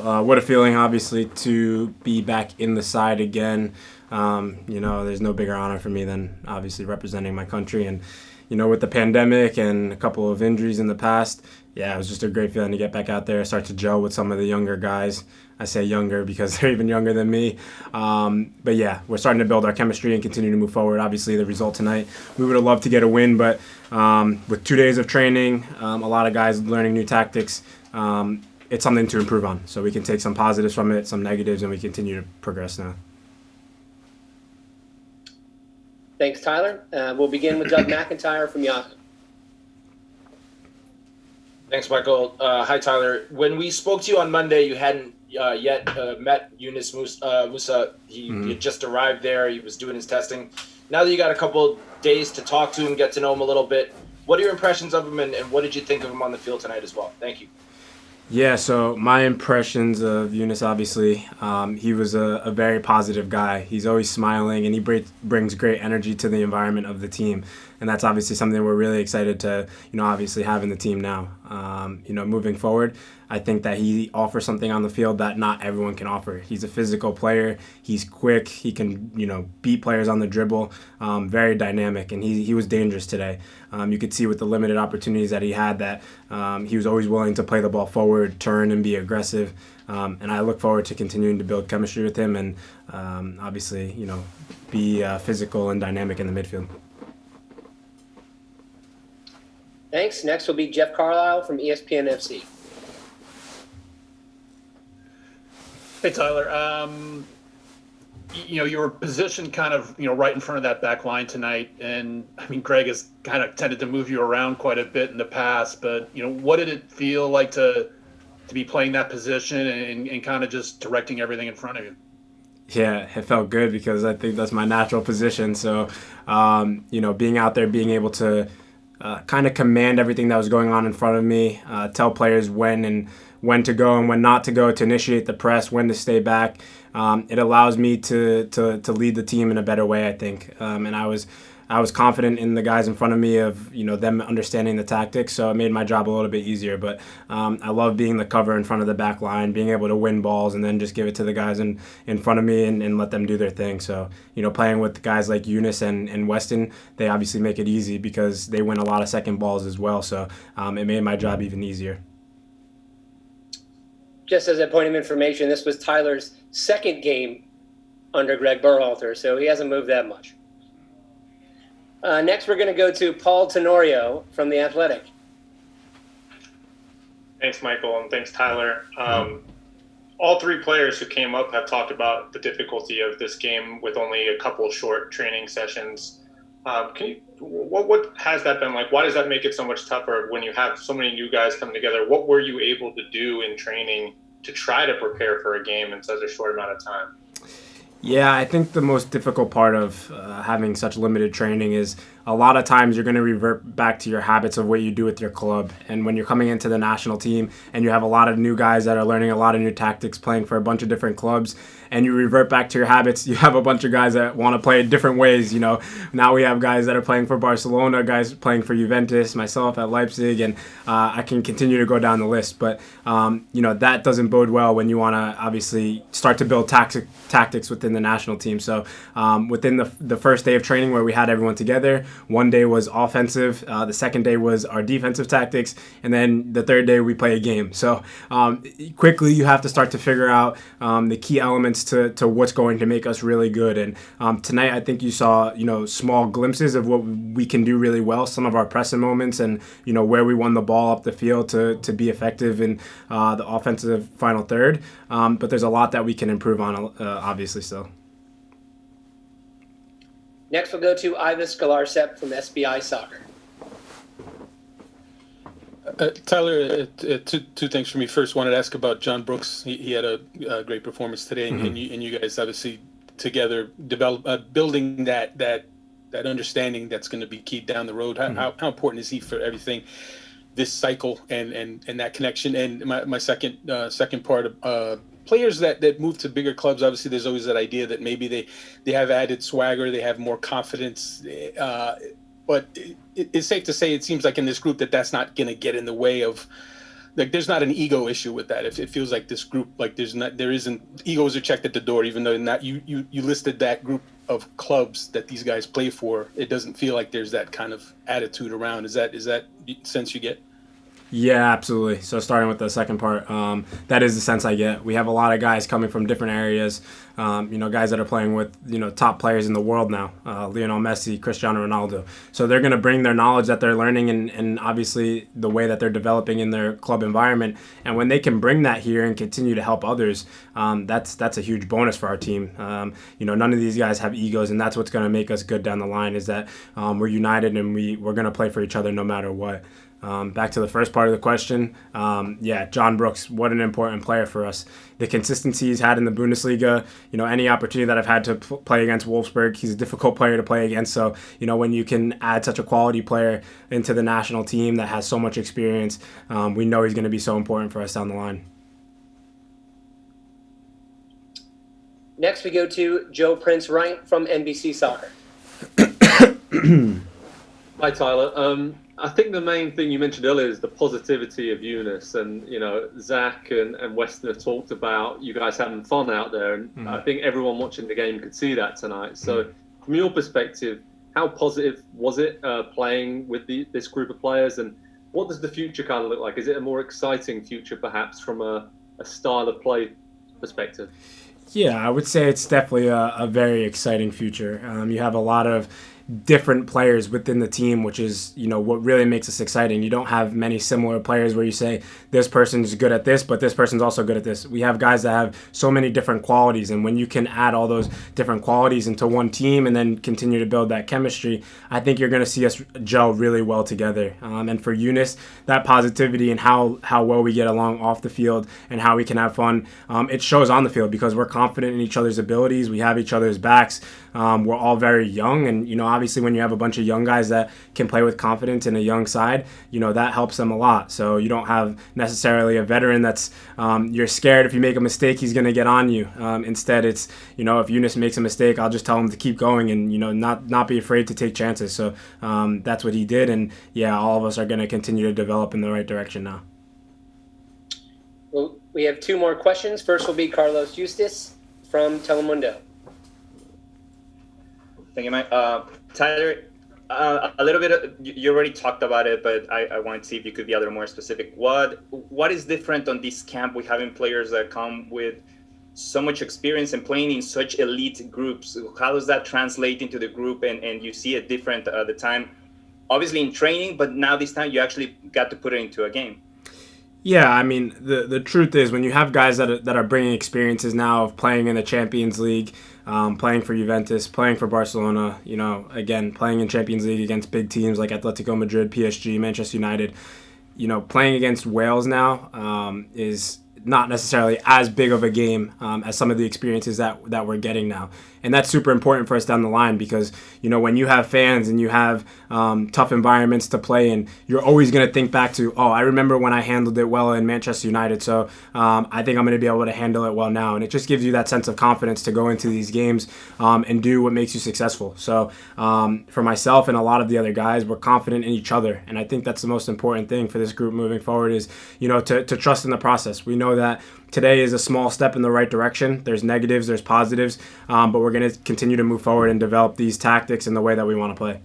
What a feeling, obviously, to be back in the side again. There's no bigger honor for me than obviously representing my country. And, with the pandemic and a couple of injuries in the past, yeah, it was just a great feeling to get back out there, start to gel with some of the younger guys. I say younger because they're even younger than me. But yeah, we're starting to build our chemistry and continue to move forward. Obviously, the result tonight, we would have loved to get a win, but with 2 days of training, a lot of guys learning new tactics. It's something to improve on. So we can take some positives from it, some negatives, and we continue to progress now. Thanks, Tyler. We'll begin with Doug McIntyre from Yahoo. Thanks, Michael. Hi, Tyler. When we spoke to you on Monday, you hadn't yet met Yunus Musah. He had just arrived there. He was doing his testing. Now that you got a couple days to talk to him, get to know him a little bit, what are your impressions of him, and what did you think of him on the field tonight as well? Thank you. Yeah, so my impressions of Yunus, obviously, he was a very positive guy. He's always smiling, and he brings great energy to the environment of the team. And that's obviously something we're really excited to, obviously have in the team now. Moving forward, I think that he offers something on the field that not everyone can offer. He's a physical player. He's quick. He can, beat players on the dribble. Very dynamic, and he was dangerous today. You could see with the limited opportunities that he had that he was always willing to play the ball forward, turn, and be aggressive. And I look forward to continuing to build chemistry with him and obviously, be physical and dynamic in the midfield. Thanks. Next will be Jeff Carlisle from ESPN FC. Hey, Tyler. Your position kind of, right in front of that back line tonight. And I mean, Greg has kind of tended to move you around quite a bit in the past, but, what did it feel like to be playing that position and kind of just directing everything in front of you? Yeah, it felt good because I think that's my natural position. So, being out there, being able to kind of command everything that was going on in front of me, tell players when to go and when not to go, to initiate the press, when to stay back. It allows me to lead the team in a better way, I think. And I was confident in the guys in front of me of them understanding the tactics, so it made my job a little bit easier. But I love being the cover in front of the back line, being able to win balls and then just give it to the guys in front of me and let them do their thing. So playing with guys like Yunus and Weston, they obviously make it easy because they win a lot of second balls as well. So it made my job even easier. Just as a point of information, this was Tyler's second game under Greg Berhalter, so he hasn't moved that much. Next, we're going to go to Paul Tenorio from The Athletic. Thanks, Michael, and thanks, Tyler. All three players who came up have talked about the difficulty of this game with only a couple short training sessions. What has that been like? Why does that make it so much tougher when you have so many new guys coming together? What were you able to do in training to try to prepare for a game in such a short amount of time? Yeah, I think the most difficult part of having such limited training is a lot of times you're going to revert back to your habits of what you do with your club. And when you're coming into the national team and you have a lot of new guys that are learning a lot of new tactics, playing for a bunch of different clubs, and you revert back to your habits, you have a bunch of guys that want to play different ways. Now we have guys that are playing for Barcelona, guys playing for Juventus, myself at Leipzig, and I can continue to go down the list. But, that doesn't bode well when you want to obviously start to build tactics within the national team. So within the first day of training where we had everyone together, one day was offensive, the second day was our defensive tactics, and then the third day we play a game. So quickly you have to start to figure out the key elements to what's going to make us really good. And tonight I think you saw small glimpses of what we can do really well, some of our pressing moments, and where we won the ball up the field to be effective in the offensive final third. But there's a lot that we can improve on, obviously still. Next, we'll go to Ivis Galarcep from SBI Soccer. Tyler, two things for me. First, wanted to ask about John Brooks. He had a great performance today, and you guys obviously together building that understanding that's going to be key down the road. How important is he for everything this cycle and that connection? And my second part of players that move to bigger clubs, obviously there's always that idea that maybe they have added swagger, they have more confidence, but it's safe to say it seems like in this group that's not going to get in the way of like there's not an ego issue with that. If it feels like this group, like there isn't, egos are checked at the door, even though not you listed that group of clubs that these guys play for. It doesn't feel like there's that kind of attitude around. Is that the sense you get? Yeah, absolutely. So starting with the second part, that is the sense I get. We have a lot of guys coming from different areas, guys that are playing with, top players in the world now, Lionel Messi, Cristiano Ronaldo. So they're going to bring their knowledge that they're learning and obviously the way that they're developing in their club environment. And when they can bring that here and continue to help others, that's a huge bonus for our team. None of these guys have egos, and that's what's going to make us good down the line is that we're united and we're going to play for each other no matter what. Back to the first part of the question, John Brooks, what an important player for us. The consistency he's had in the Bundesliga, any opportunity that I've had to play against Wolfsburg, he's a difficult player to play against. So, when you can add such a quality player into the national team that has so much experience, we know he's going to be so important for us down the line. Next, we go to Joe Prince Wright from NBC Soccer. Hi, Tyler. I think the main thing you mentioned earlier is the positivity of Yunus, and Zach and Weston have talked about you guys having fun out there, and I think everyone watching the game could see that tonight. So, from your perspective, how positive was it playing with this group of players, and what does the future kind of look like? Is it a more exciting future, perhaps, from a style of play perspective? Yeah, I would say it's definitely a very exciting future. You have a lot of different players within the team, which is, what really makes us exciting. You don't have many similar players where you say this person's good at this, but this person's also good at this. We have guys that have so many different qualities, and when you can add all those different qualities into one team and then continue to build that chemistry, I think you're going to see us gel really well together. And for Yunus, that positivity and how well we get along off the field and how we can have fun, it shows on the field because we're confident in each other's abilities. We have each other's backs. We're all very young, and obviously when you have a bunch of young guys that can play with confidence in a young side, that helps them a lot. So you don't have necessarily a veteran that's you're scared if you make a mistake he's going to get on you. Instead, it's if Yunus makes a mistake, I'll just tell him to keep going and not be afraid to take chances. So that's what he did, and all of us are going to continue to develop in the right direction now. Well, we have two more questions. First will be Carlos Justis from Telemundo. Thank you, Mike. Tyler, a little bit, you already talked about it, but I wanted to see if you could be a little more specific. What is different on this camp with having players that come with so much experience and playing in such elite groups? How does that translate into the group, and you see it different at the time, obviously in training, but now this time you actually got to put it into a game? Yeah, I mean, the truth is when you have guys that are bringing experiences now of playing in the Champions League, playing for Juventus, playing for Barcelona, again, playing in Champions League against big teams like Atletico Madrid, PSG, Manchester United, playing against Wales now is not necessarily as big of a game as some of the experiences that we're getting now. And that's super important for us down the line because, when you have fans and you have tough environments to play in, you're always going to think back to, I remember when I handled it well in Manchester United, so I think I'm going to be able to handle it well now. And it just gives you that sense of confidence to go into these games and do what makes you successful. So for myself and a lot of the other guys, we're confident in each other. And I think that's the most important thing for this group moving forward is, to trust in the process. We know that today is a small step in the right direction. There's negatives, there's positives, but we're going to continue to move forward and develop these tactics in the way that we want to play.